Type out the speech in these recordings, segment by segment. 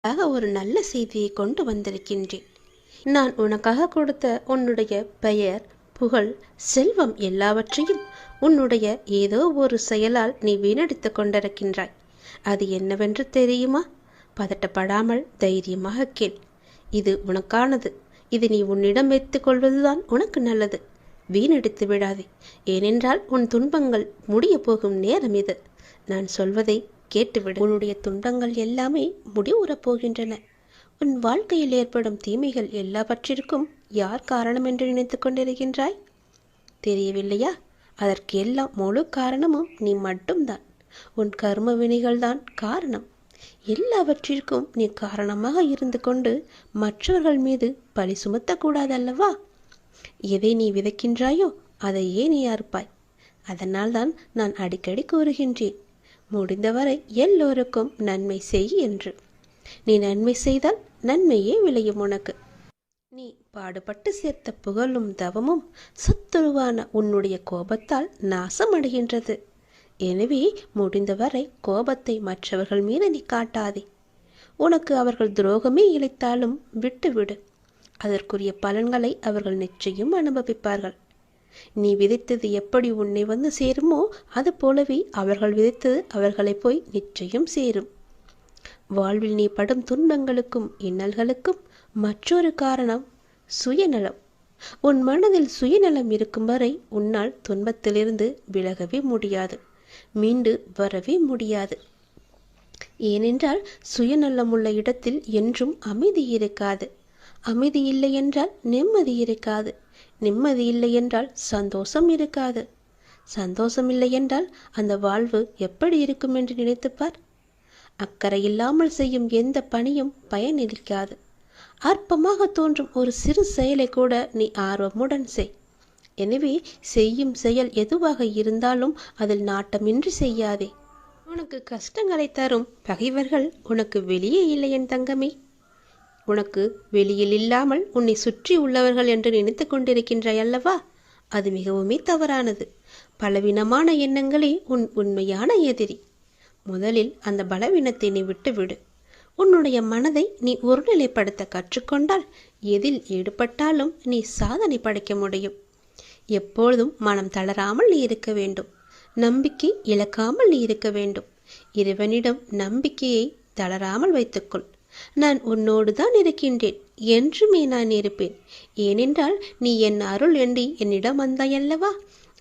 ஒரு நல்ல செய்தியை கொண்டு வந்திருக்கின்றேன். நான் உனக்காக கொடுத்த உன்னுடைய பெயர், புகழ், செல்வம் எல்லாவற்றையும் உன்னுடைய ஏதோ ஒரு செயலால் நீ வீணடித்துக் கொண்டிருக்கின்றாய். அது என்னவென்று தெரியுமா? பதட்டப்படாமல் தைரியமாக கேள். இது உனக்கானது. இது நீ உன்னிடம் வைத்துக் கொள்வதுதான் உனக்கு நல்லது. வீணடித்து விடாதே. ஏனென்றால் உன் துன்பங்கள் முடிய போகும் நேரம் இது. நான் சொல்வதை கேட்டுவிடு. உன்னுடைய துன்பங்கள் எல்லாமே முடிவுறப் போகின்றன. உன் வாழ்க்கையில் ஏற்படும் தீமைகள் எல்லாவற்றிற்கும் யார் காரணம் என்று நினைத்து கொண்டிருக்கின்றாய்? தெரியவில்லையா? அதற்கு எல்லாம் முழு காரணமும் நீ மட்டும்தான். உன் கர்ம வினைகள்தான் காரணம். எல்லாவற்றிற்கும் நீ காரணமாக இருந்து கொண்டு மற்றவர்கள் மீது பழி சுமத்தக்கூடாதல்லவா? எதை நீ விதைக்கின்றாயோ அதையே நீ அறுப்பாய். அதனால்தான் நான் அடிக்கடி கூறுகின்றேன், முடிந்தவரை எல்லோருக்கும் நன்மை செய் என்று. நீ நன்மை செய்தால் நன்மையே விளையும் உனக்கு. நீ பாடுபட்டு சேர்த்த புகழும் தவமும் சத்துருவான உன்னுடைய கோபத்தால் நாசமடைகின்றது. எனவே முடிந்தவரை கோபத்தை மற்றவர்கள் மீது நீ காட்டாதே. உனக்கு அவர்கள் துரோகமே இழைத்தாலும் விட்டுவிடு. அதற்குரிய பலன்களை அவர்கள் நிச்சயம் அனுபவிப்பார்கள். நீ விதைத்தது எப்படி உன்னை வந்து சேருமோ அது போலவே அவர்கள் விதைத்தது அவர்களை போய் நிச்சயம் சேரும். வாழ்வில் நீ படும் துன்பங்களுக்கும் இன்னல்களுக்கும் மற்றொரு காரணம் சுயநலம். உன் மனதில் சுயநலம் இருக்கும் வரை உன்னால் துன்பத்திலிருந்து விலகவே முடியாது, மீண்டு வரவே முடியாது. ஏனென்றால் சுயநலம் உள்ள இடத்தில் என்றும் அமைதி இருக்காது. அமைதி இல்லை என்றால் நிம்மதி இருக்காது. நிம்மதி இல்லை என்றால் சந்தோஷம் இருக்காது. சந்தோஷம் இல்லை என்றால் அந்த வாழ்வு எப்படி இருக்கும் என்று நினைத்துப்பார். அக்கறை இல்லாமல் செய்யும் எந்த பணியும் பயனளிக்காது. அற்பமாக தோன்றும் ஒரு சிறு செயலை கூட நீ ஆர்வமுடன் செய். எனவே செய்யும் செயல் எதுவாக இருந்தாலும் அதில் நாட்டமின்றி செய்யாதே. உனக்கு கஷ்டங்களை தரும் பகைவர்கள் உனக்கு வெளியே இல்லை என் தங்கமே. உனக்கு வெளியில் இல்லாமல் உன்னை சுற்றி உள்ளவர்கள் என்று நினைத்து கொண்டிருக்கின்றாய் அல்லவா? அது மிகவுமே தவறானது. பலவீனமான எண்ணங்களே உன் உண்மையான எதிரி. முதலில் அந்த பலவீனத்தை நீ விட்டுவிடு. உன்னுடைய மனதை நீ ஒருநிலைப்படுத்த கற்றுக்கொண்டால் எதில் ஈடுபட்டாலும் நீ சாதனை படைக்க முடியும். எப்பொழுதும் மனம் தளராமல் நீ இருக்க வேண்டும். நம்பிக்கை இழக்காமல் நீ இருக்க வேண்டும். இறைவனிடம் நம்பிக்கையை தளராமல் வைத்துக்கொள். நான் உன்னோடு தான் இருக்கின்றேன், என்றுமே நான் இருப்பேன். ஏனென்றால் நீ என் அருள் எண்ணி என்னிடம் வந்தாயல்லவா?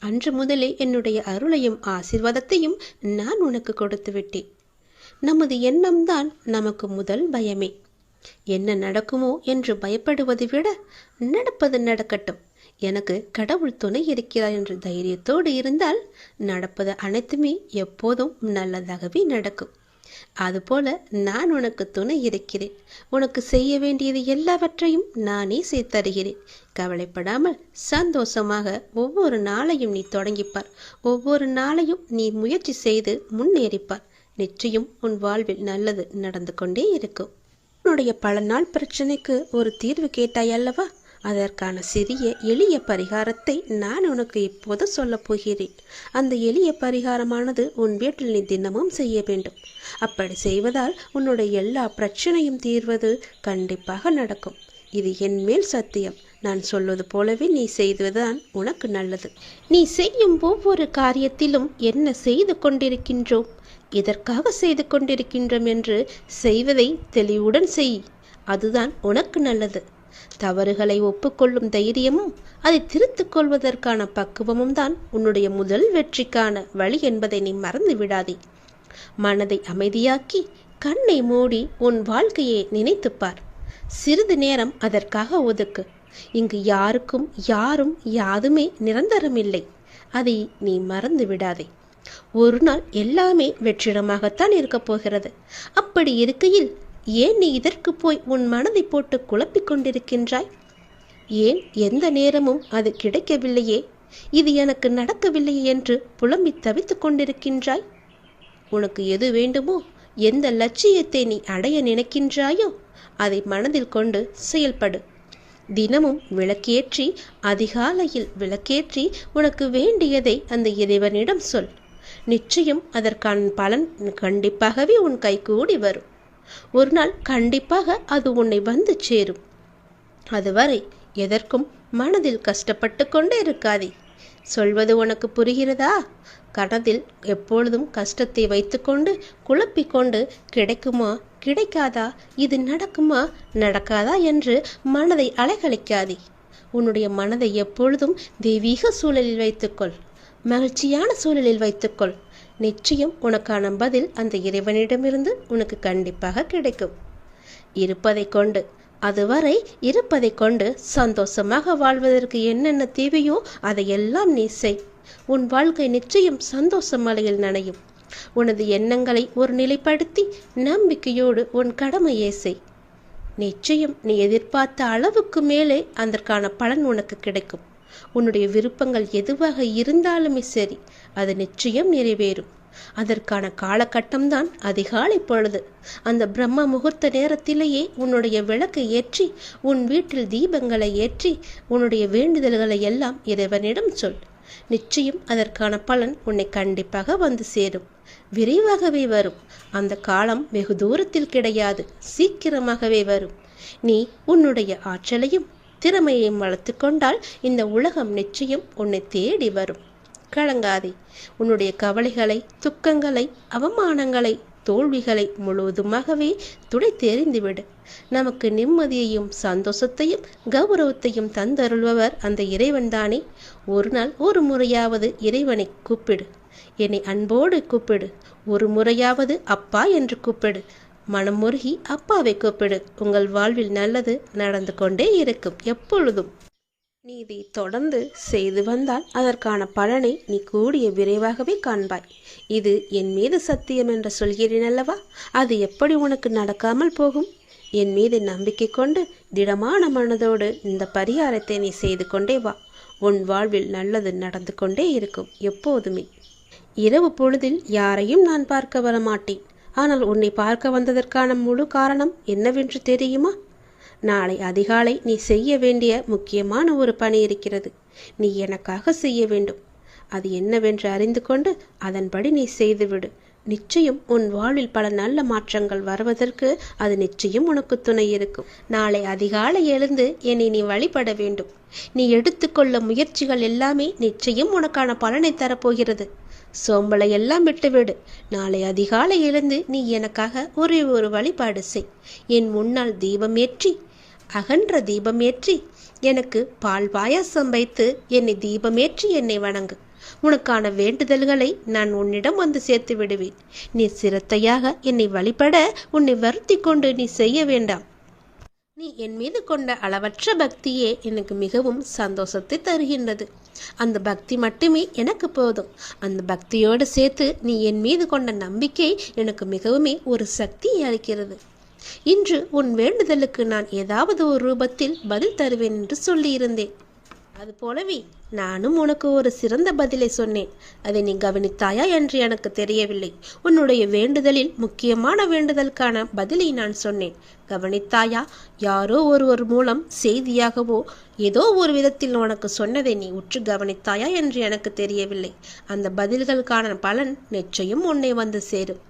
அன்று முதலே என்னுடைய அருளையும் ஆசீர்வாதத்தையும் நான் உனக்கு கொடுத்து விட்டேன். நமது எண்ணம்தான் நமக்கு முதல் பயமே. என்ன நடக்குமோ என்று பயப்படுவதை விட நடப்பது நடக்கட்டும், எனக்கு கடவுள் துணை இருக்கிறார் என்று தைரியத்தோடு இருந்தால் நடப்பது அனைத்துமே எப்போதும் நல்லதாகவே நடக்கும். அதுபோல நான் உனக்கு துணை இருக்கிறேன். உனக்கு செய்ய வேண்டியது எல்லாவற்றையும் நானே செய்து தருகிறேன். கவலைப்படாமல் சந்தோஷமாக ஒவ்வொரு நாளையும் நீ தொடங்கிப்பார். ஒவ்வொரு நாளையும் நீ முயற்சி செய்து முன்னேறிப்பார். நிச்சயம் உன் வாழ்வில் நல்லது நடந்து கொண்டே இருக்கும். உன்னுடைய பல நாள் பிரச்சனைக்கு ஒரு தீர்வு கேட்டாய் அல்லவா? அதற்கான சிறிய எளிய பரிகாரத்தை நான் உனக்கு இப்போது சொல்லப் போகிறேன். அந்த எளிய பரிகாரமானது உன் வீட்டில் நீ தினமும் செய்ய வேண்டும். அப்படி செய்வதால் உன்னுடைய எல்லா பிரச்சனையும் தீர்வது கண்டிப்பாக நடக்கும். இது என் மேல் சத்தியம். நான் சொல்வது போலவே நீ செய்வதுதான் உனக்கு நல்லது. நீ செய்யும் ஒவ்வொரு காரியத்திலும் என்ன செய்து கொண்டிருக்கின்றோம், எதற்காக செய்து கொண்டிருக்கின்றோம் என்று செய்வதை தெளிவுடன் செய். அதுதான் உனக்கு நல்லது. தவறுகளை ஒப்புக்கொள்ளும் தைரியமும் அதை திருத்திக் கொள்வதற்கான பக்குவமும் தான் உன்னுடைய முதல் வெற்றிக்கான வழி என்பதை நீ மறந்து விடாதே. மனதை அமைதியாக்கி கண்ணை மூடி உன் வாழ்க்கையை நினைத்துப்பார். சிறிது நேரம் அதற்காக ஒதுக்கு. இங்கு யாருக்கும் யாரும் யாதுமே நிரந்தரமில்லை. அதை நீ மறந்து விடாதே. ஒரு நாள் எல்லாமே வெற்றிடமாகத்தான் இருக்கப் போகிறது. அப்படி இருக்கையில் ஏன் நீ இதற்கு போய் உன் மனதை போட்டு குழப்பிக் கொண்டிருக்கின்றாய்? ஏன் எந்த நேரமும் அது கிடைக்கவில்லையே, இது எனக்கு நடக்கவில்லையே என்று புலம்பி தவித்துக் கொண்டிருக்கின்றாய்? உனக்கு எது வேண்டுமோ, எந்த லட்சியத்தை நீ அடைய நினைக்கின்றாயோ அதை மனதில் கொண்டு செயல்படு. தினமும் விளக்கேற்றி, அதிகாலையில் விளக்கேற்றி உனக்கு வேண்டியதை அந்த இறைவனிடம் சொல். நிச்சயம் அதற்கான பலன் கண்டிப்பாகவே உன் கைகூடி வரும். ஒரு நாள் கண்டிப்பாக அது உன்னை வந்து சேரும். அதுவரை எதற்கும் மனதில் கஷ்டப்பட்டு கொண்டே இருக்காதே. சொல்வது உனக்கு புரிகிறதா? கனதில் எப்பொழுதும் கஷ்டத்தை வைத்துக்கொண்டு குழப்பிக்கொண்டு கிடைக்குமா கிடைக்காதா, இது நடக்குமா நடக்காதா என்று மனதை அலைகழிக்காதே. உன்னுடைய மனதை எப்பொழுதும் தெய்வீக சூழலில் வைத்துக்கொள், மகிழ்ச்சியான சூழலில் வைத்துக்கொள். நிச்சயம் உனக்கான பதில் அந்த இறைவனிடமிருந்து உனக்கு கண்டிப்பாக கிடைக்கும். இருப்பதை கொண்டு அதுவரை இருப்பதை கொண்டு சந்தோஷமாக வாழ்வதற்கு என்னென்ன தேவையோ அதையெல்லாம் நீ செய். உன் வாழ்க்கை நிச்சயம் சந்தோஷ மலையில் நனையும். உனது எண்ணங்களை ஒரு நிலைப்படுத்தி நம்பிக்கையோடு உன் கடமையை செய். நிச்சயம் நீ எதிர்பார்த்த அளவுக்கு மேலே அதற்கான பலன் உனக்கு கிடைக்கும். உன்னுடைய விருப்பங்கள் எதுவாக இருந்தாலுமே சரி, அது நிச்சயம் நிறைவேறும். அதற்கான காலகட்டம்தான் அதிகாலை பொழுது. அந்த பிரம்ம முகூர்த்த நேரத்திலேயே உன்னுடைய விளக்கை ஏற்றி, உன் வீட்டில் தீபங்களை ஏற்றி, உன்னுடைய வேண்டுதல்களை எல்லாம் இறைவனிடம் சொல். நிச்சயம் அதற்கான பலன் உன்னை கண்டிப்பாக வந்து சேரும். விரைவாகவே வரும். அந்த காலம் வெகு தூரத்தில் கிடையாது, சீக்கிரமாகவே வரும். நீ உன்னுடைய ஆற்றலையும் திறமையையும் வளர்த்து கொண்டால் இந்த உலகம் நிச்சயம் உன்னை தேடி வரும். கலங்காதே. உன்னுடைய கவலைகளை, துக்கங்களை, அவமானங்களை, தோல்விகளை முழுவதுமாகவே துடைத்தெறிந்துவிடு. நமக்கு நிம்மதியையும் சந்தோஷத்தையும் கௌரவத்தையும் தந்தருள்பவர் அந்த இறைவன் தானே. ஒரு நாள் ஒரு முறையாவது இறைவனை கூப்பிடு. என்னை அன்போடு கூப்பிடு. ஒரு முறையாவது அப்பா என்று கூப்பிடு. மனம் முருகி அப்பாவை கூப்பிடு. உங்கள் வாழ்வில் நல்லது நடந்து கொண்டே இருக்கும் எப்பொழுதும். நீ இதை தொடர்ந்து செய்து வந்தால் அதற்கான பலனை நீ கூடிய விரைவாகவே காண்பாய். இது என் மீது சத்தியம் என்று சொல்கிறேன் அல்லவா? அது எப்படி உனக்கு நடக்காமல் போகும்? என் மீது நம்பிக்கை கொண்டு திடமான மனதோடு இந்த பரிகாரத்தை நீ செய்து கொண்டே வா. உன் வாழ்வில் நல்லது நடந்து கொண்டே இருக்கும் எப்போதுமே. இரவு பொழுதில் யாரையும் நான் பார்க்க வரமாட்டேன். ஆனால் உன்னை பார்க்க வந்ததற்கான முழு காரணம் என்னவென்று தெரியுமா? நாளை அதிகாலை நீ செய்ய வேண்டிய முக்கியமான ஒரு பணி இருக்கிறது. நீ எனக்காக செய்ய வேண்டும். அது என்னவென்று அறிந்து கொண்டு அதன்படி நீ செய்துவிடு. நிச்சயம் உன் வாழ்வில் பல நல்ல மாற்றங்கள் வருவதற்கு அது நிச்சயம் உனக்கு துணை இருக்கும். நாளை அதிகாலை எழுந்து என்னை நீ வழிபட வேண்டும். நீ எடுத்துக்கொள்ள முயற்சிகள் எல்லாமே நிச்சயம் உனக்கான பலனை தரப்போகிறது. சோம்பலை எல்லாம் விட்டுவிடு. நாளை அதிகாலை எழுந்து நீ எனக்காக ஒரே ஒரு வழிபாடு செய். என் முன்னால் தீபம் ஏற்றி, அகன்ற தீபம் ஏற்றி, எனக்கு பால் பாயாசம் வைத்து என்னை தீபமேற்றி என்னை வணங்கு. உனக்கான வேண்டுதல்களை நான் உன்னிடம் வந்து சேர்த்து விடுவேன். நீ சிரத்தையாக என்னை வழிபட உன்னை வருத்தி கொண்டு நீ செய்ய வேண்டாம். நீ என் மீது கொண்ட அளவற்ற பக்தியே எனக்கு மிகவும் சந்தோஷத்தை தருகின்றது. அந்த பக்தி மட்டுமே எனக்கு போதும். அந்த பக்தியோடு சேர்த்து நீ என் மீது கொண்ட நம்பிக்கை எனக்கு மிகவுமே ஒரு சக்தியை அளிக்கிறது. இன்று உன் வேண்டுதலுக்கு நான் ஏதாவது ஒரு ரூபத்தில் பதில் தருவேன் என்று சொல்லியிருந்தேன். அதுபோலவே நானும் உனக்கு ஒரு சிறந்த பதிலை சொன்னேன். அதை நீ கவனித்தாயா என்று எனக்கு தெரியவில்லை. உன்னுடைய வேண்டுதலில் முக்கியமான வேண்டுதலுக்கான பதிலை நான் சொன்னேன். கவனித்தாயா? யாரோ ஒருவர் மூலம் செய்தியாகவோ ஏதோ ஒரு விதத்தில் உனக்கு சொன்னதை நீ உற்று கவனித்தாயா என்று எனக்கு தெரியவில்லை. அந்த பதில்களுக்கான பலன் நிச்சயம் உன்னை வந்து சேரும்.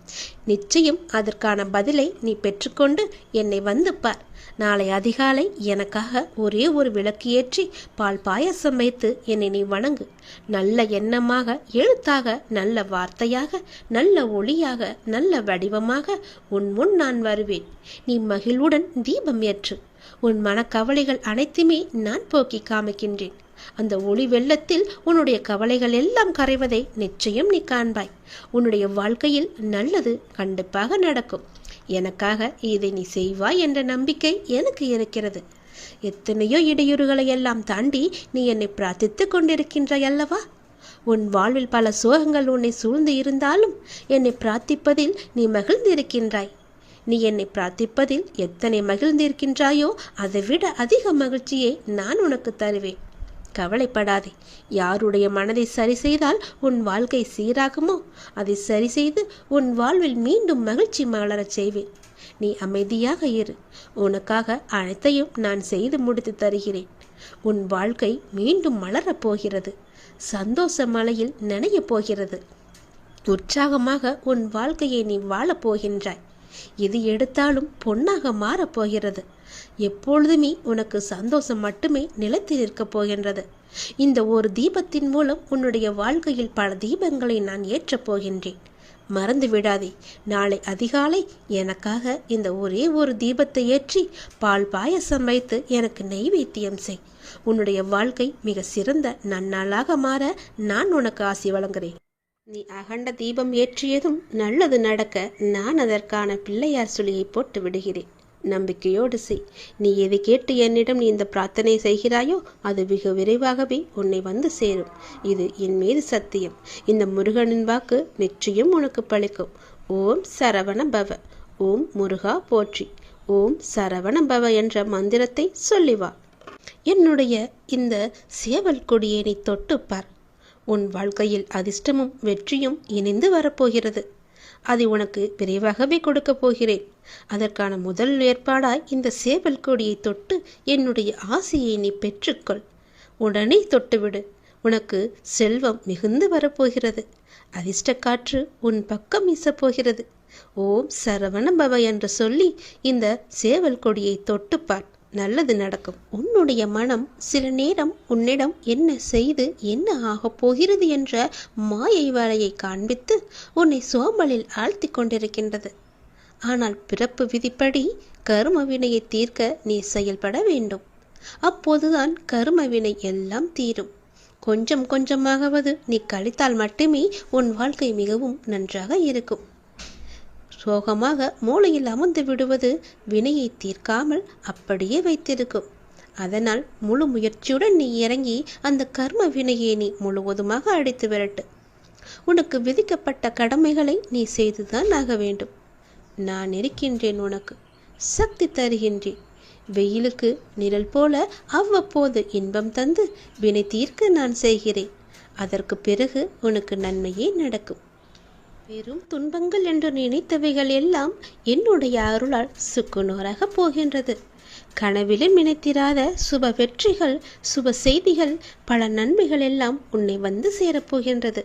நிச்சயம் அதற்கான பதிலை நீ பெற்றுக்கொண்டு என்னை வந்து பார். நாளை அதிகாலை எனக்காக ஒரே ஒரு விளக்கு ஏற்றி பால் பாயசம் வைத்து என்னை நீ வணங்கு. நல்ல எண்ணமாக, எழுத்தாக, நல்ல வார்த்தையாக, நல்ல ஒளியாக, நல்ல வடிவமாக உன் முன் நான் வருவேன். நீ மகிழ்வுடன் தீபம் ஏற்று. உன் மனக்கவலைகள் அனைத்துமே நான் போக்கி காமிக்கின்றேன். அந்த ஒளி வெள்ளத்தில் உன்னுடைய கவலைகள் எல்லாம் கரைவதை நிச்சயம் நீ காண்பாய். உன்னுடைய வாழ்க்கையில் நல்லது கண்டிப்பாக நடக்கும். எனக்காக இதை நீ செய்வாய் என்ற நம்பிக்கை எனக்கு இருக்கிறது. எத்தனையோ இடையூறுகளை எல்லாம் தாண்டி நீ என்னை பிரார்த்தித்து கொண்டிருக்கின்றாய் அல்லவா? உன் வாழ்வில் பல சோகங்கள் உன்னை சூழ்ந்து இருந்தாலும் என்னை பிரார்த்திப்பதில் நீ மகிழ்ந்திருக்கின்றாய். நீ என்னை பிரார்த்திப்பதில் எத்தனை மகிழ்ந்திருக்கின்றாயோ அதைவிட அதிக மகிழ்ச்சியை நான் உனக்கு தருவேன். கவலைப்படாதே. யாருடைய மனதை சரி செய்தால் உன் வாழ்க்கை சீராகுமோ அதை சரி செய்து உன் வாழ்வில் மீண்டும் மகிழ்ச்சி மலரச் செய்வேன். நீ அமைதியாக இரு. உனக்காக அனைத்தையும் நான் செய்து முடித்து தருகிறேன். உன் வாழ்க்கை மீண்டும் மலரப் போகிறது. சந்தோஷ மலையில் நனையப் போகிறது. உற்சாகமாக உன் வாழ்க்கையை நீ வாழப் போகின்றாய். எது எடுத்தாலும் பொன்னாக மாறப்போகிறது. எப்பொழுதுமே உனக்கு சந்தோஷம் மட்டுமே நிலைத்து நிற்கப் போகின்றது. இந்த ஒரு தீபத்தின் மூலம் உன்னுடைய வாழ்க்கையில் பல தீபங்களை நான் ஏற்றப் போகின்றேன். மறந்து விடாதே, நாளை அதிகாலை எனக்காக இந்த ஒரே ஒரு தீபத்தை ஏற்றி பால் பாயசம் வைத்து எனக்கு நெய்வேத்தியம் செய். உன்னுடைய வாழ்க்கை மிக சிறந்த நன்னாளாக மாற நான் உனக்கு ஆசி வழங்குகிறேன். நீ அகண்ட தீபம் ஏற்றியதும் நல்லது நடக்க நான் அதற்கான பிள்ளையார் சுழியை போட்டு விடுகிறேன். நம்பிக்கையோடு செய். நீ எதை கேட்டு என்னிடம் நீ இந்த பிரார்த்தனை செய்கிறாயோ அது வெகு விரைவாகவே உன்னை வந்து சேரும். இது என் மீது சத்தியம். இந்த முருகனின் வாக்கு நிச்சயம் உனக்கு பலிக்கும். ஓம் சரவண பவ, ஓம் முருகா போற்றி, ஓம் சரவண பவ என்ற மந்திரத்தை சொல்லிவா. என்னுடைய இந்த சேவல் கொடியை நீ தொட்டுப்பார். உன் வாழ்க்கையில் அதிர்ஷ்டமும் வெற்றியும் இணைந்து வரப்போகிறது. அதை உனக்கு விரைவாகவே கொடுக்கப் போகிறேன். அதற்கான முதல் ஏற்பாடாய் இந்த சேவல் கொடியை தொட்டு என்னுடைய ஆசையை நீ பெற்றுக்கொள். உடனே தொட்டுவிடு. உனக்கு செல்வம் மிகுந்து வரப்போகிறது. அதிர்ஷ்ட காற்று உன் பக்கம் வீசப்போகிறது. ஓம் சரவண பவ என்று சொல்லி இந்த சேவல் கொடியை தொட்டுப்பார். நல்லது நடக்கும். உன்னுடைய மனம் சில நேரம் உன்னிடம் என்ன செய்து என்ன ஆகப் போகிறது என்ற மாயை வலையை காண்பித்து உன்னை சோம்பலில் ஆழ்த்தி கொண்டிருக்கின்றது. ஆனால் பிறப்பு விதிப்படி கர்ம வினையை தீர்க்க நீ செயல்பட வேண்டும். அப்போதுதான் கர்ம வினை எல்லாம் தீரும். கொஞ்சம் கொஞ்சமாகவது நீ கழித்தால் மட்டுமே உன் வாழ்க்கை மிகவும் நன்றாக இருக்கும். சோகமாக மூளையில் அமர்ந்து விடுவது வினையை தீர்க்காமல் அப்படியே வைத்திருக்கும். அதனால் முழு முயற்சியுடன் நீ இறங்கி அந்த கர்ம வினையை நீ முழுவதுமாக அடித்து விரட்டு. உனக்கு விதிக்கப்பட்ட கடமைகளை நீ செய்துதான் ஆக வேண்டும். நான் இருக்கின்றேன், உனக்கு சக்தி தருகின்றேன். வெயிலுக்கு நிழல் போல அவ்வப்போது இன்பம் தந்து வினை தீர்க்க நான் செய்கிறேன். அதற்கு பிறகு உனக்கு நன்மையே நடக்கும். பெரும் துன்பங்கள் என்று நினைத்தவைகள் எல்லாம் என்னுடைய அருளால் சுக்குநூறாக போகின்றது. கனவிலும் நினைத்திராத சுப வெற்றிகள், சுப செய்திகள், பல நன்மைகள் எல்லாம் உன்னை வந்து சேரப்போகின்றது.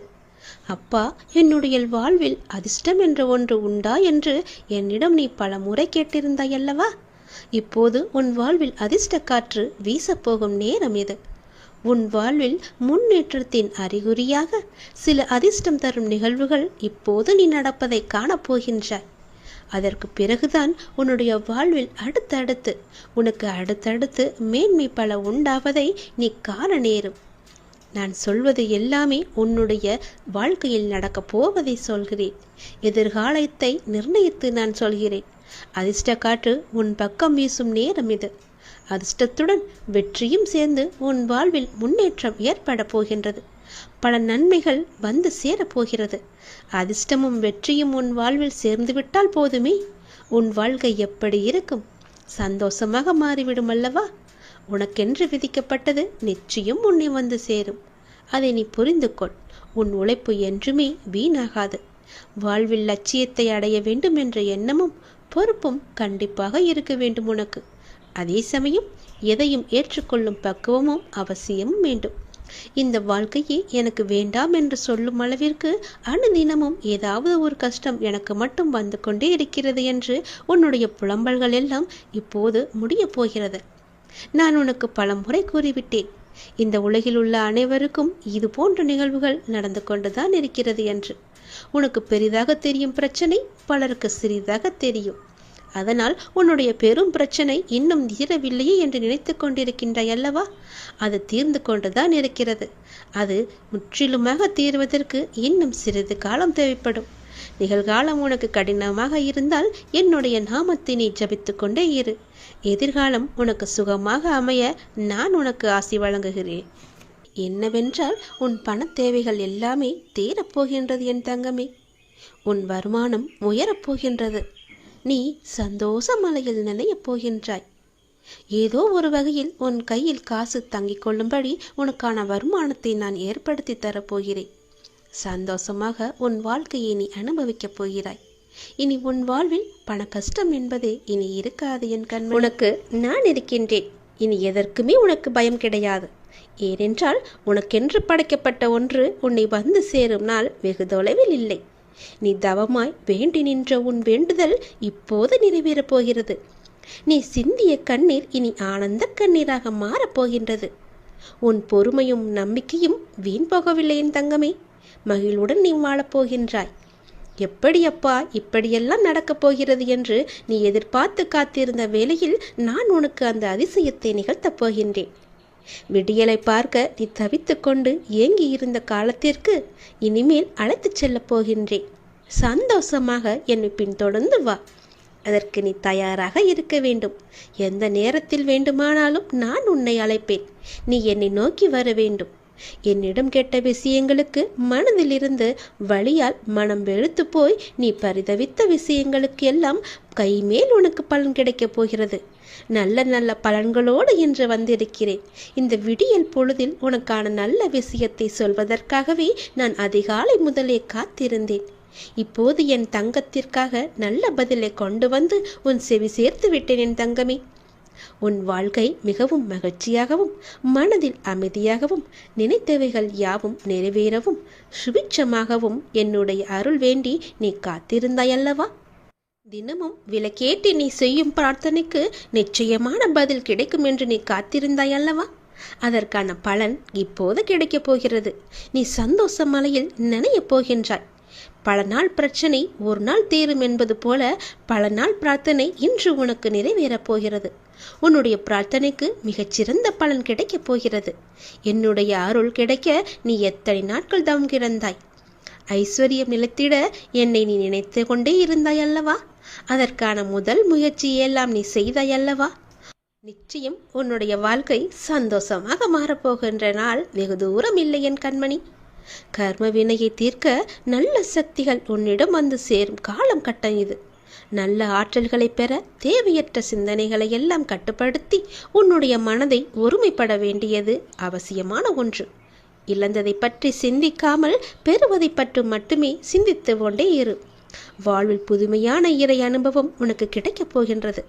அப்பா, என்னுடைய வாழ்வில் அதிர்ஷ்டம் என்ற ஒன்று உண்டா என்று என்னிடம் நீ பல முறை கேட்டிருந்தாய் அல்லவா? இப்போது உன் வாழ்வில் அதிர்ஷ்ட காற்று வீசப்போகும் நேரம் இது. உன் வாழ்வில் முன்னேற்றத்தின் அறிகுறியாக சில அதிர்ஷ்டம் தரும் நிகழ்வுகள் இப்போது நீ நடப்பதை காணப்போகின்றாய். அதற்கு பிறகுதான் உன்னுடைய வாழ்வில் அடுத்தடுத்து மேன்மை பல உண்டாவதை நீ காண நேரும். நான் சொல்வது எல்லாமே உன்னுடைய வாழ்க்கையில் நடக்கப் போவதை சொல்கிறேன். எதிர்காலத்தை நிர்ணயித்து நான் சொல்கிறேன். அதிர்ஷ்ட காற்று உன் பக்கம் வீசும் நேரம் இது. அதிர்ஷ்டத்துடன் வெற்றியும் சேர்ந்து உன் வாழ்வில் முன்னேற்றம் ஏற்பட போகின்றது. பல நன்மைகள் வந்து சேரப்போகிறது. அதிர்ஷ்டமும் வெற்றியும் உன் வாழ்வில் சேர்ந்துவிட்டால் போதுமே, உன் வாழ்க்கை எப்படி இருக்கும்? சந்தோஷமாக மாறிவிடும் அல்லவா? உனக்கென்று விதிக்கப்பட்டது நிச்சயம் உன்னை வந்து சேரும். அதை நீ புரிந்து கொள். உன் உழைப்பு என்றுமே வீணாகாது. வாழ்வில் லட்சியத்தை அடைய வேண்டும் என்ற எண்ணமும் பொறுப்பும் கண்டிப்பாக இருக்க வேண்டும் உனக்கு. அதே சமயம் எதையும் ஏற்றுக்கொள்ளும் பக்குவமும் அவசியமும் வேண்டும். இந்த வாழ்க்கையே எனக்கு வேண்டாம் என்று சொல்லும் அளவிற்கு அனுதினமும் ஏதாவது ஒரு கஷ்டம் எனக்கு மட்டும் வந்து கொண்டே இருக்கிறது என்று உன்னுடைய புலம்பல்கள் எல்லாம் இப்போது முடிய போகிறது. நான் உனக்கு பல முறை கூறிவிட்டேன், இந்த உலகில் உள்ள அனைவருக்கும் இது போன்ற நிகழ்வுகள் நடந்து கொண்டுதான் இருக்கிறது என்று. உனக்கு பெரிதாக தெரியும் பிரச்சனை பலருக்கு சிறிதாக தெரியும். அதனால் உன்னுடைய பெரும் பிரச்சனை இன்னும் தீரவில்லையே என்று நினைத்து கொண்டிருக்கின்றாய் அல்லவா? அது தீர்ந்து கொண்டுதான் இருக்கிறது. அது முற்றிலுமாக தீர்வதற்கு இன்னும் சிறிது காலம் தேவைப்படும். நிகழ்காலம் உனக்கு கடினமாக இருந்தால் என்னுடைய நாமத்தை நீ ஜபித்து கொண்டே இரு. எதிர்காலம் உனக்கு சுகமாக அமைய நான் உனக்கு ஆசி வழங்குகிறேன். என்னவென்றால் உன் பண தேவைகள் எல்லாமே தீரப்போகின்றது என் தங்கமே. உன் வருமானம் உயரப்போகின்றது. நீ சந்தோஷ மலையில் நினையப் போகின்றாய். ஏதோ ஒரு வகையில் உன் கையில் காசு தங்கிக் கொள்ளும்படி உனக்கான வருமானத்தை நான் ஏற்படுத்தி தரப்போகிறேன். சந்தோஷமாக உன் வாழ்க்கையை நீ அனுபவிக்கப் போகிறாய். இனி உன் வாழ்வில் பண கஷ்டம் என்பதே இனி இருக்காது என் கண். உனக்கு நான் இருக்கின்றேன். இனி எதற்குமே உனக்கு பயம் கிடையாது. ஏனென்றால் உனக்கென்று படைக்கப்பட்ட ஒன்று உன்னை வந்து சேரும் நாள் வெகு தொலைவில் இல்லை. நீ தவமாய் வேண்டி நின்ற உன் வேண்டுதல் இப்போது நிறைவேறப் போகிறது. நீ சிந்திய கண்ணீர் இனி ஆனந்த கண்ணீராக மாறப்போகின்றது. உன் பொறுமையும் நம்பிக்கையும் வீண் போகவில்லை என் தங்கமே. மகிழ்வுடன் நீ வாழப்போகின்றாய். எப்படி அப்பா இப்படியெல்லாம் நடக்கப் போகிறது என்று நீ எதிர்பார்த்து காத்திருந்த வேளையில் நான் உனக்கு அந்த அதிசயத்தை நிகழ்த்தப் போகின்றேன். விடியலை பார்க்க நீ தவித்து கொண்டு ஏங்கி இருந்த காலத்திற்கு இனிமேல் அழைத்துச் செல்லப் போகின்றேன். சந்தோஷமாக என்னை பின்தொடர்ந்து வா. அதற்கு நீ தயாராக இருக்க வேண்டும். எந்த நேரத்தில் வேண்டுமானாலும் நான் உன்னை அழைப்பேன். நீ என்னை நோக்கி வர வேண்டும். என்னிடம் கேட்ட விஷயங்களுக்கு மனதிலிருந்து வழியால் மனம் வெளுத்து போய் நீ பரிதவித்த விஷயங்களுக்கு எல்லாம் கைமேல் உனக்கு பலன் கிடைக்கப் போகிறது. நல்ல நல்ல பலன்களோடு என்று வந்திருக்கிறேன். இந்த விடியல் பொழுதில் உனக்கான நல்ல விஷயத்தை சொல்வதற்காகவே நான் அதிகாலை முதலே காத்திருந்தேன். இப்போது என் தங்கத்திற்காக நல்ல பதிலை கொண்டு வந்து உன் செவி சேர்த்து விட்டேன் என் தங்கமே. உன் வாழ்க்கை மிகவும் மகிழ்ச்சியாகவும் மனதில் அமைதியாகவும் நினைத்தவைகள் யாவும் நிறைவேறவும் சுபிட்சமாகவும் என்னுடைய அருள் வேண்டி நீ காத்திருந்தாயல்லவா? தினமும் விளக்கேற்றி நீ செய்யும் பிரார்த்தனைக்கு நிச்சயமான பதில் கிடைக்கும் என்று நீ காத்திருந்தாயல்லவா? அதற்கான பலன் இப்போது கிடைக்கப் போகிறது. நீ சந்தோஷ மலையில் நனையப் போகின்றாய். பல நாள் பிரச்சனை ஒரு நாள் தீரும் என்பது போல பல நாள் பிரார்த்தனை இன்று உனக்கு நிறைவேறப் போகிறது. உன்னுடைய பிரார்த்தனைக்கு மிகச்சிறந்த பலன் கிடைக்கப் போகிறது. என்னுடைய அருள் கிடைக்க நீ எத்தனை நாட்கள் தவம் கிடந்தாய். ஐஸ்வர்யம் நிலைத்திட என்னை நீ நினைத்து கொண்டே இருந்தாய் அல்லவா? அதற்கான முதல் முயற்சியெல்லாம் நீ செய்தாய் அல்லவா? நிச்சயம் உன்னுடைய வாழ்க்கை சந்தோஷமாக மாறப்போகின்ற நாள் வெகு தூரம் இல்லை என் கண்மணி. கர்ம வினையை தீர்க்க நல்ல சக்திகள் உன்னிடம் வந்து சேரும் காலம் கட்டம் இது. நல்ல ஆற்றல்களை பெற தேவையற்ற சிந்தனைகளை எல்லாம் கட்டுப்படுத்தி உன்னுடைய மனதை ஒருமைப்பட வேண்டியது அவசியமான ஒன்று. இழந்ததை பற்றி சிந்திக்காமல் பெறுவதை பற்றி மட்டுமே சிந்தித்து கொண்டே இரு. வாழ்வில் புதுமையான இறை அனுபவம் உனக்கு கிடைக்கப் போகின்றது.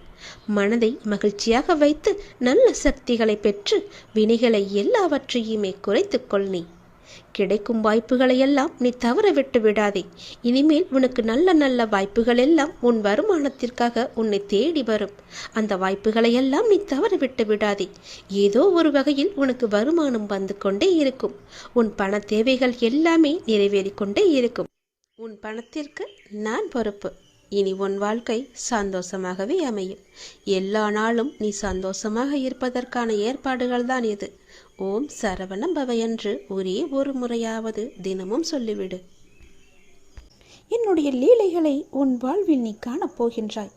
மனதை மகிழ்ச்சியாக வைத்து நல்ல சக்திகளை பெற்று வினைகளை எல்லாவற்றையுமே குறைத்துக்கொள். நீ கிடைக்கும் வாய்ப்புகளை எல்லாம் நீ தவற விட்டு விடாதே. இனிமேல் உனக்கு நல்ல நல்ல வாய்ப்புகள் எல்லாம் உன் வருமானத்திற்காக உன்னை தேடி வரும். அந்த வாய்ப்புகளை எல்லாம் நீ தவற விட்டு விடாதே. ஏதோ ஒரு வகையில் உனக்கு வருமானம் வந்து கொண்டே இருக்கும். உன் பண தேவைகள் எல்லாமே நிறைவேறிக்கொண்டே இருக்கும். உன் பணத்திற்கு நான் பொறுப்பு. இனி உன் வாழ்க்கை சந்தோஷமாகவே அமையும். எல்லா நாளும் நீ சந்தோஷமாக இருப்பதற்கான ஏற்பாடுகள் தான் இது. ஓம் சரவணம் பவ என்று ஒரே ஒரு முறையாவது தினமும் சொல்லிவிடு. என்னுடைய லீலைகளை உன் வாழ்வில் நீ காணப்போகின்றாய்.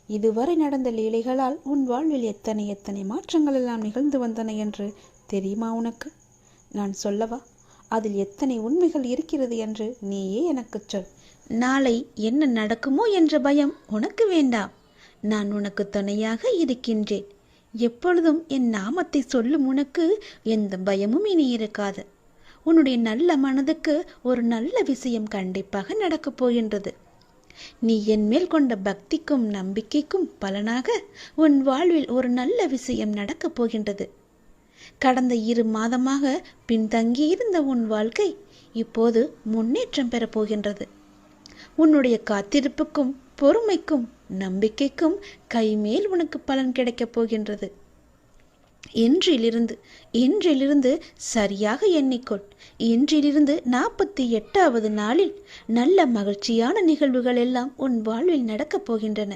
இதுவரை நடந்த லீலைகளால் உன் வாழ்வில் எத்தனை எத்தனை மாற்றங்கள் எல்லாம் நிகழ்ந்து வந்தன என்று தெரியுமா உனக்கு? நான் சொல்லவா? அதில் எத்தனை உண்மைகள் இருக்கிறது என்று நீயே எனக்கு சொல். நாளை என்ன நடக்குமோ என்ற பயம் உனக்கு வேண்டாம். நான் உனக்கு துணையாக இருக்கின்றேன். எப்பொழுதும் என் நாமத்தை சொல்லும் உனக்கு எந்த பயமும் இனி இருக்காது. உன்னுடைய நல்ல மனதுக்கு ஒரு நல்ல விஷயம் கண்டிப்பாக நடக்கப் போகின்றது. நீ என் மேல் கொண்ட பக்திக்கும் நம்பிக்கைக்கும் பலனாக உன் வாழ்வில் ஒரு நல்ல விஷயம் நடக்கப் போகின்றது. கடந்த 2 மாதமாக பின்தங்கியிருந்த உன் வாழ்க்கை இப்போது முன்னேற்றம் பெறப்போகின்றது. உன்னுடைய காத்திருப்புக்கும் பொறுமைக்கும் நம்பிக்கைக்கும் கைமேல் உனக்கு பலன் கிடைக்கப் போகின்றது. இன்றிலிருந்து சரியாக எண்ணிக்கொள். இன்றிலிருந்து 48வது நாளில் நல்ல மகிழ்ச்சியான நிகழ்வுகள் எல்லாம் உன் வாழ்வில் நடக்கப் போகின்றன.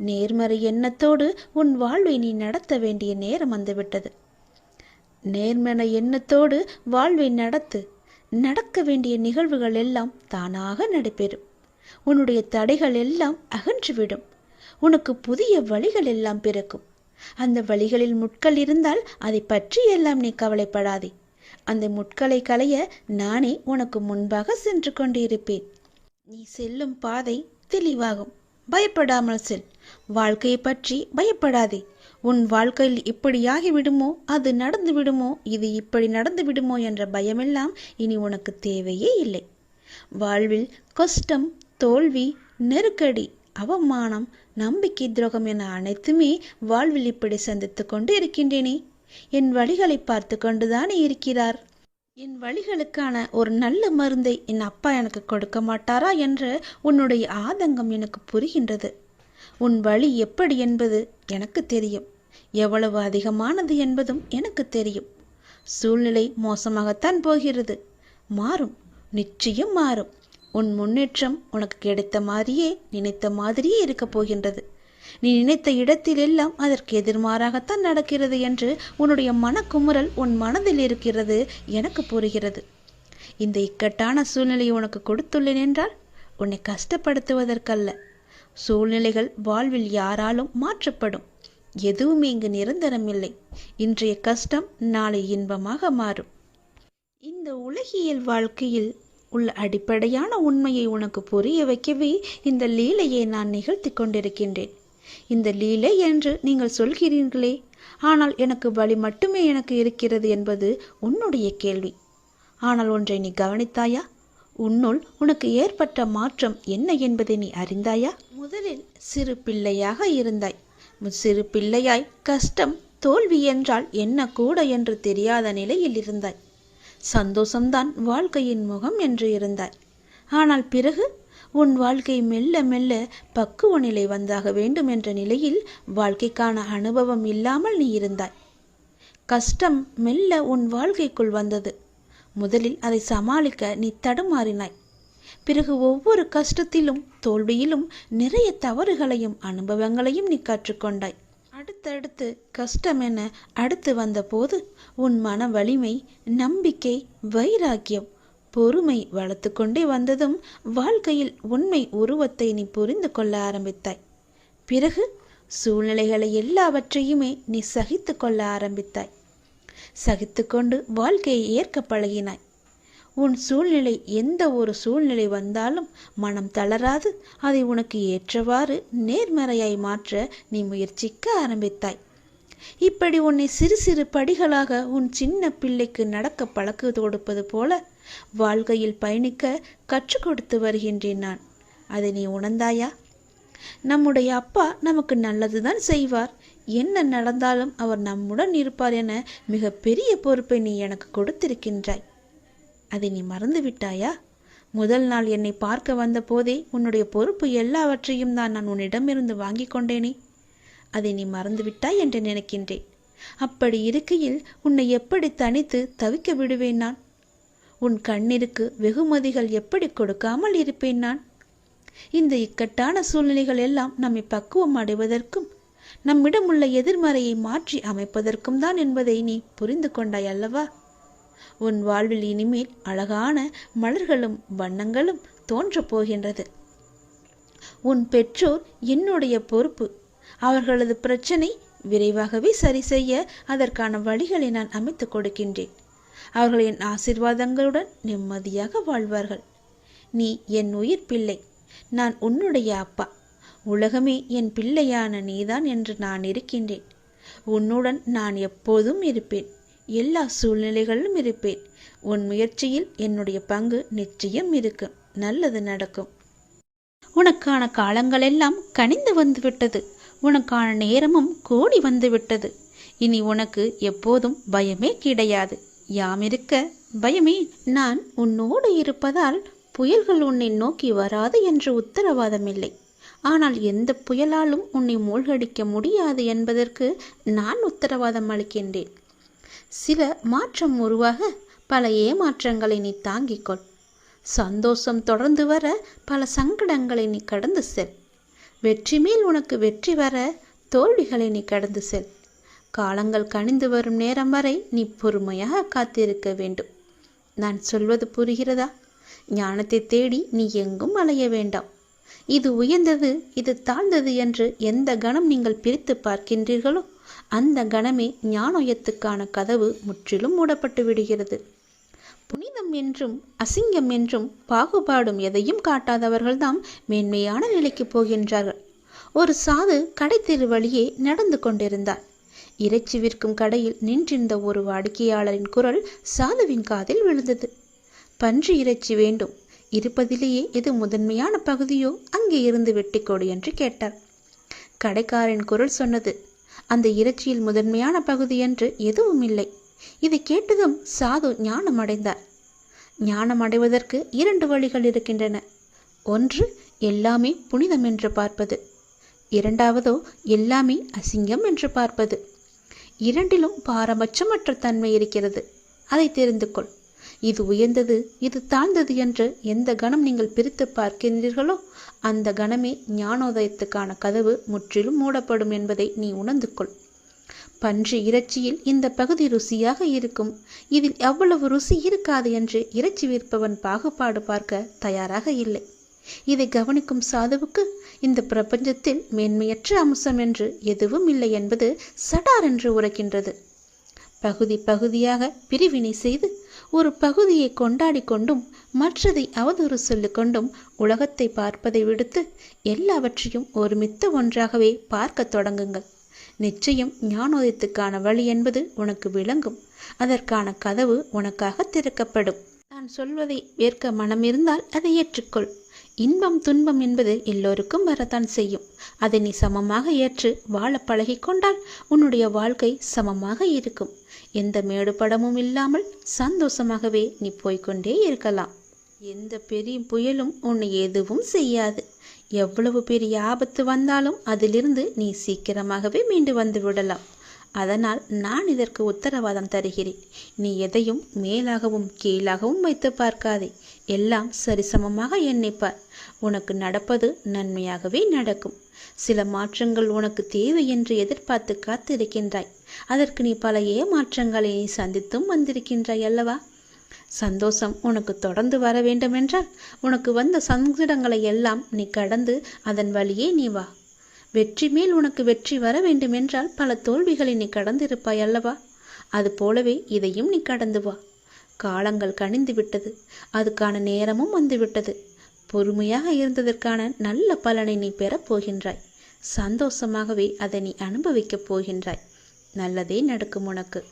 நேர்மறை எண்ணத்தோடு உன் வாழ்வை நீ நடத்த வேண்டிய நேரம் வந்துவிட்டது. நேர்மறை எண்ணத்தோடு வாழ்வை நடக்க வேண்டிய நிகழ்வுகள் எல்லாம் தானாக நடைபெறும். உன்னுடைய தடைகள் எல்லாம் அகன்றுவிடும். உனக்கு புதிய வழிகள் எல்லாம் பிறக்கும். அந்த வழிகளில் முட்கள் இருந்தால் அதை பற்றி எல்லாம் நீ கவலைப்படாதே. அந்த முட்களை களைய நானே உனக்கு முன்பாக சென்று கொண்டிருப்பேன். நீ செல்லும் பாதை தெளிவாகும். பயப்படாமல் செல். வாழ்க்கையை பற்றி பயப்படாதே. உன் வாழ்க்கையில் இப்படியாகி விடுமோ, அது நடந்து விடுமோ, இது இப்படி நடந்து விடுமோ என்ற பயமெல்லாம் இனி உனக்கு தேவையே இல்லை. வாழ்வில் கஷ்டம், தோல்வி, நெருக்கடி, அவமானம், நம்பிக்கை துரோகம் என அனைத்துமே வாழ்வில் இப்படி சந்தித்து கொண்டு இருக்கின்றேனே. என் வழிகளை பார்த்து கொண்டுதானே இருக்கிறார். என் வலிகளுக்கான ஒரு நல்ல மருந்தை என் அப்பா எனக்கு கொடுக்க மாட்டாரா என்ற உன்னுடைய ஆதங்கம் எனக்கு புரிகின்றது. உன் வலி எப்படி என்பது எனக்கு தெரியும், எவ்வளவு அதிகமானது என்பதும் எனக்கு தெரியும். சூழ்நிலை மோசமாகத்தான் போகிறது. மாறும், நிச்சயம் மாறும். உன் முன்னேற்றம் உனக்கு கிடைத்த மாதிரியே, நினைத்த மாதிரியே இருக்கப் போகின்றது. நீ நினைத்த இடத்தில் எல்லாம் அதற்கு எதிர்மாறாகத்தான் நடக்கிறது என்று உன்னுடைய மனக்குமுறல் உன் மனதில் இருக்கிறது, எனக்கு புரிகிறது. இந்த இக்கட்டான சூழ்நிலையை உனக்கு கொடுத்துள்ளேன் என்றால் உன்னை கஷ்டப்படுத்துவதற்கல்ல. சூழ்நிலைகள் வாழ்வில் யாராலும் மாற்றப்படும். எதுவுமே இங்கு நிரந்தரமில்லை. இன்றைய கஷ்டம் நாளை இன்பமாக மாறும். இந்த உலகியல் வாழ்க்கையில் உள்ள அடிப்படையான உண்மையை உனக்கு புரிய வைக்கவே இந்த லீலையை நான் நிகழ்த்தி கொண்டிருக்கின்றேன். இந்த லீலை என்று நீங்கள் சொல்கிறீர்களே, ஆனால் எனக்கு வலி மட்டுமே எனக்கு இருக்கிறது என்பது உன்னுடைய கேள்வி. ஆனால் ஒன்றை நீ கவனித்தாயா? உன்னுள் உனக்கு ஏற்பட்ட மாற்றம் என்ன என்பதை நீ அறிந்தாயா? முதலில் சிறு பிள்ளையாக இருந்தாய். சிறு பிள்ளையாய் கஷ்டம், தோல்வி என்றால் என்ன கூட என்று தெரியாத நிலையில் இருந்தாய். சந்தோஷம்தான் வாழ்க்கையின் முகம் என்று இருந்தாய். ஆனால் பிறகு உன் வாழ்க்கை மெல்ல மெல்ல பக்குவ நிலை வந்தாக வேண்டும் என்ற நிலையில் வாழ்க்கைக்கான அனுபவம் இல்லாமல் நீ இருந்தாய். கஷ்டம் மெல்ல உன் வாழ்க்கைக்குள் வந்தது. முதலில் அதை சமாளிக்க நீ தடுமாறினாய். பிறகு ஒவ்வொரு கஷ்டத்திலும் தோல்வியிலும் நிறைய தவறுகளையும் அனுபவங்களையும் நீ கற்றுக்கொண்டாய். அடுத்தடுத்து கஷ்டம் என அடுத்து வந்தபோது உன் மன வலிமை, நம்பிக்கை, வைராக்கியம், பொறுமை வளர்த்து கொண்டே வந்ததும் வாழ்க்கையில் உண்மை உருவத்தை நீ புரிந்து கொள்ள ஆரம்பித்தாய். பிறகு சூழ்நிலைகளை எல்லாவற்றையுமே நீ சகித்து கொள்ள ஆரம்பித்தாய். சகித்து கொண்டு வாழ்க்கையை ஏற்க பழகினாய். உன் சூழ்நிலை எந்த ஒரு சூழ்நிலை வந்தாலும் மனம் தளராது அதை உனக்கு ஏற்றவாறு நேர்மறையாய் மாற்ற நீ முயற்சிக்க ஆரம்பித்தாய். இப்படி உன்னை சிறு சிறு படிகளாக உன் சின்ன பிள்ளைக்கு நடக்க பழக்க கொடுப்பது போல வாழ்க்கையில் பயணிக்க கற்றுக் கொடுத்து வருகின்றேன் நான். அதை நீ உணர்ந்தாயா? நம்முடைய அப்பா நமக்கு நல்லதுதான் செய்வார், என்ன நடந்தாலும் அவர் நம்முடன் இருப்பார் என மிக பெரிய பொறுப்பை நீ எனக்கு கொடுத்திருக்கின்றாய். அதை நீ மறந்து விட்டாயா? முதல் நாள் என்னை பார்க்க வந்த போதே உன்னுடைய பொறுப்பு எல்லாவற்றையும் தான் நான் உன்னிடமிருந்து வாங்கி கொண்டேனே. அதை நீ மறந்து விட்டாய் என்று நினைக்கின்றேன். அப்படி இருக்கையில் உன்னை எப்படி தனித்து தவிக்க விடுவேன் நான்? உன் கண்ணிற்கு வெகுமதிகள் எப்படி கொடுக்காமல் இருப்பேன் நான்? இந்த இக்கட்டான சூழ்நிலைகள் எல்லாம் நம்மை பக்குவம் அடைவதற்கும் நம்மிடம் உள்ள எதிர்மறையை மாற்றி அமைப்பதற்கும் தான் என்பதை நீ புரிந்து கொண்டாய் அல்லவா? உன் வாழ்வில் இனிமேல் அழகான மலர்களும் வண்ணங்களும் தோன்றப் போகின்றது. உன் பெற்றோர் என்னுடைய பொறுப்பு. அவர்களது பிரச்சனை விரைவாகவே சரி செய்ய அதற்கான வழிகளை நான் அமைத்து கொடுக்கின்றேன். அவர்களின் ஆசீர்வாதங்களுடன் நிம்மதியாக வாழ்வார்கள். நீ என் உயிர் பிள்ளை, நான் உன்னுடைய அப்பா. உலகமே என் பிள்ளையான நீதான் என்று நான் இருக்கின்றேன். உன்னுடன் நான் எப்போதும் இருப்பேன். எல்லா சூழ்நிலைகளிலும் இருப்பேன். உன் முயற்சியில் என்னுடைய பங்கு நிச்சயம் இருக்கும். நல்லது நடக்கும். உனக்கான காலங்களெல்லாம் கனிந்து வந்துவிட்டது. உனக்கான நேரமும் கூடி வந்துவிட்டது. இனி உனக்கு எப்போதும் பயமே கிடையாது. யாமிருக்க பயமே. நான் உன்னோடு இருப்பதால் புயல்கள் உன்னை நோக்கி வராது என்று உத்தரவாதமில்லை. ஆனால் எந்த புயலாலும் உன்னை மூழ்கடிக்க முடியாது என்பதற்கு நான் உத்தரவாதம் அளிக்கின்றேன். சில மாற்றம் உருவாக பல ஏமாற்றங்களை நீ தாங்கிக்கொள். சந்தோஷம் தொடர்ந்து வர பல சங்கடங்களை நீ கடந்து செல். வெற்றி மேல் உனக்கு வெற்றி வர தோல்விகளை நீ கடந்து செல். காலங்கள் கனிந்து வரும் நேரம் வரை நீ பொறுமையாக காத்திருக்க வேண்டும். நான் சொல்வது புரிகிறதா? ஞானத்தை தேடி நீ எங்கும் அலைய வேண்டாம். இது உயர்ந்தது, இது தாழ்ந்தது என்று எந்த கணம் நீங்கள் பிரித்து பார்க்கின்றீர்களோ அந்த கணமே ஞானோயத்துக்கான கதவு முற்றிலும் மூடப்பட்டு விடுகிறது. புனிதம் என்றும் அசிங்கம் என்றும் பாகுபாடும் எதையும் காட்டாதவர்கள்தான் மேன்மையான நிலைக்கு போகின்றார்கள். ஒரு சாது கடை தெரு வழியே நடந்து கொண்டிருந்தார். இறைச்சி விற்கும் கடையில் நின்றிருந்த ஒரு வாடிக்கையாளரின் குரல் சாதுவின் காதில் விழுந்தது. பன்றி இறைச்சி வேண்டும், இருப்பதிலேயே எது முதன்மையான பகுதியோ அங்கே இருந்து வெட்டிக்கொடு என்று கேட்டார். கடைக்காரன் குரல் சொன்னது, அந்த இறைச்சியில் முதன்மையான பகுதி என்று எதுவும் இல்லை. இதை கேட்டதும் சாது ஞானம் அடைந்தார். ஞானம் அடைவதற்கு 2 வழிகள் இருக்கின்றன. ஒன்று, எல்லாமே புனிதம் என்று பார்ப்பது. இரண்டாவதோ எல்லாமே அசிங்கம் என்று பார்ப்பது. இரண்டிலும் பாரபட்சமற்ற தன்மை இருக்கிறது. அதை தெரிந்து கொள். இது உயர்ந்தது, இது தாழ்ந்தது என்று எந்த கணம் நீங்கள் பிரித்து பார்க்கின்றீர்களோ அந்த கணமே ஞானோதயத்துக்கான கதவு முற்றிலும் மூடப்படும் என்பதை நீ உணர்ந்து கொள். பன்றி இறைச்சியில் இந்த பகுதி ருசியாக இருக்கும், இதில் எவ்வளவு ருசி இருக்காது என்று இறைச்சி விற்பவன் பாகுபாடு பார்க்க தயாராக இல்லை. இதை கவனிக்கும் சாதுவுக்கு இந்த பிரபஞ்சத்தில் மேன்மையற்ற அம்சம் என்று எதுவும் இல்லை என்பது சடார் என்று உரைக்கின்றது. பகுதி பகுதியாக பிரிவினை செய்து ஒரு பகுதியை கொண்டாடி கொண்டும் மற்றதை அவதூறு சொல்லிக் கொண்டும் உலகத்தை பார்ப்பதை விடுத்து எல்லாவற்றையும் ஒருமித்த ஒன்றாகவே பார்க்க தொடங்குங்கள். நிச்சயம் ஞானோதயத்துக்கான வழி என்பது உனக்கு விளங்கும். அதற்கான கதவு உனக்காக திறக்கப்படும். நான் சொல்வதை ஏற்க மனமிருந்தால் அதை ஏற்றுக்கொள். இன்பம் துன்பம் என்பது எல்லோருக்கும் வரத்தான் செய்யும். அதை நீ சமமாக ஏற்று வாழ பழகிக்கொண்டால் உன்னுடைய வாழ்க்கை சமமாக இருக்கும். எந்த மேடுபடமும் இல்லாமல் சந்தோஷமாகவே நீ போய்கொண்டே இருக்கலாம். எந்த பெரிய புயலும் உன்னை எதுவும் செய்யாது. எவ்வளவு பெரிய ஆபத்து வந்தாலும் அதிலிருந்து நீ சீக்கிரமாகவே மீண்டு வந்து விடலாம். அதனால் நான் இதற்கு உத்தரவாதம் தருகிறேன். நீ எதையும் மேலாகவும் கீழாகவும் வைத்து பார்க்காதே. எல்லாம் சரிசமமாக எண்ணிப்பார். உனக்கு நடப்பது நன்மையாகவே நடக்கும். சில மாற்றங்கள் உனக்கு தேவை என்று எதிர்பார்த்து காத்திருக்கின்றாய். அதற்கு நீ பல ஏமாற்றங்களை நீ சந்தித்தும் வந்திருக்கின்றாய் அல்லவா? சந்தோஷம் உனக்கு தொடர்ந்து வர வேண்டுமென்றால் உனக்கு வந்த சங்கடங்களை எல்லாம் நீ கடந்து அதன் வழியே நீ வா. வெற்றி மேல் உனக்கு வெற்றி வர வேண்டுமென்றால் பல தோல்விகளை நீ கடந்திருப்பாய் அல்லவா? அது போலவே இதையும் நீ கடந்து வா. காலங்கள் கனிந்து விட்டது, அதுக்கான நேரமும் வந்துவிட்டது. பொறுமையாக இருந்ததற்கான நல்ல பலனை நீ பெறப் போகின்றாய். சந்தோஷமாகவே அதை நீ அனுபவிக்கப் போகின்றாய். நல்லதே நடக்கும் உனக்கு.